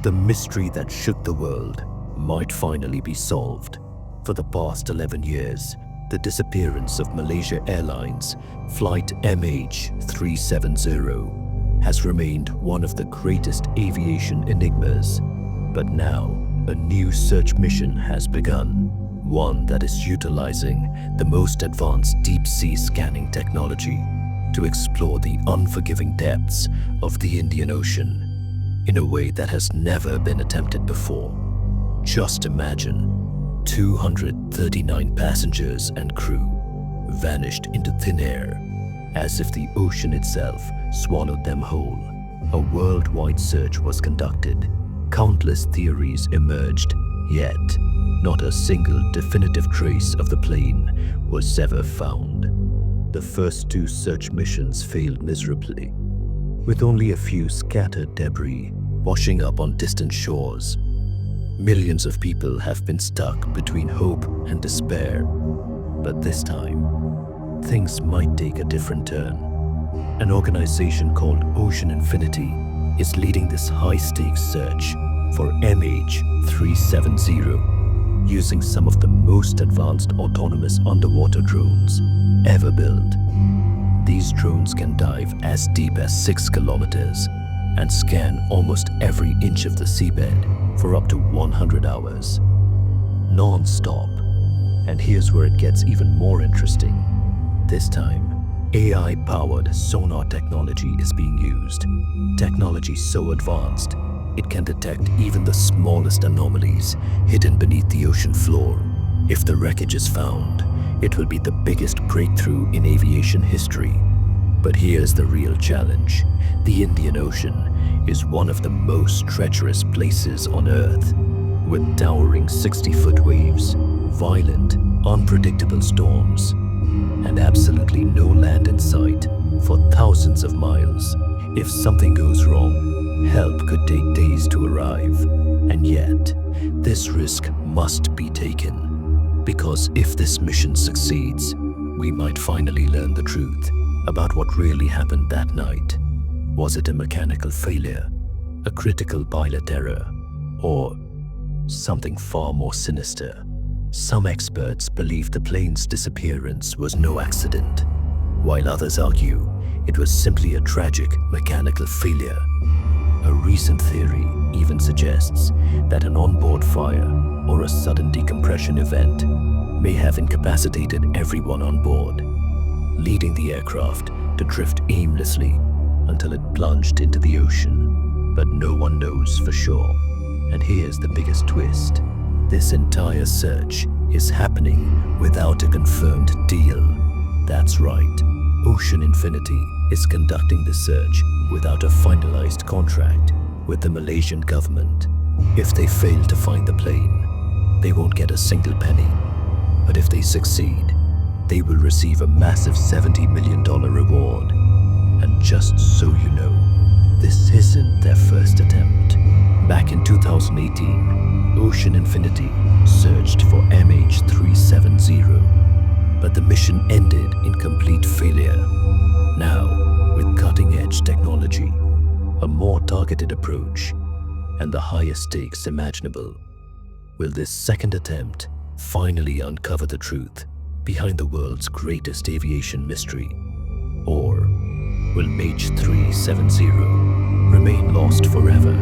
The mystery that shook the world might finally be solved. For the past 11 years, the disappearance of Malaysia Airlines Flight MH370 has remained one of the greatest aviation enigmas. But now, a new search mission has begun, one that is utilizing the most advanced deep-sea scanning technology to explore the unforgiving depths of the Indian Ocean in a way that has never been attempted before. Just imagine, 239 passengers and crew vanished into thin air, as if the ocean itself swallowed them whole. A worldwide search was conducted. Countless theories emerged, yet not a single definitive trace of the plane was ever found. The first two search missions failed miserably, with only a few scattered debris washing up on distant shores. Millions of people have been stuck between hope and despair. But this time, things might take a different turn. An organization called Ocean Infinity is leading this high-stakes search for MH370, using some of the most advanced autonomous underwater drones ever built. These drones can dive as deep as 6 kilometers and scan almost every inch of the seabed for up to 100 hours, non-stop. And here's where it gets even more interesting. This time, AI-powered sonar technology is being used. Technology so advanced, it can detect even the smallest anomalies hidden beneath the ocean floor. If the wreckage is found, it will be the biggest breakthrough in aviation history. But here's the real challenge. The Indian Ocean is one of the most treacherous places on Earth, with towering 60-foot waves, violent, unpredictable storms, and absolutely no land in sight for thousands of miles. If something goes wrong, help could take days to arrive. And yet, this risk must be taken, because if this mission succeeds, we might finally learn the truth about what really happened that night. Was it a mechanical failure, a critical pilot error, or something far more sinister? Some experts believe the plane's disappearance was no accident, while others argue it was simply a tragic mechanical failure. A recent theory even suggests that an onboard fire or a sudden decompression event may have incapacitated everyone on board, leading the aircraft to drift aimlessly until it plunged into the ocean. But no one knows for sure. And here's the biggest twist. This entire search is happening without a confirmed deal. That's right. Ocean Infinity is conducting the search without a finalized contract with the Malaysian government. If they fail to find the plane, they won't get a single penny. But if they succeed, they will receive a massive $70 million reward. And just so you know, this isn't their first attempt. Back in 2018, Ocean Infinity searched for MH370, but the mission ended in complete failure. Now, with cutting-edge technology, a more targeted approach, and the highest stakes imaginable, will this second attempt finally uncover the truth behind the world's greatest aviation mystery? Or will MH370 remain lost forever?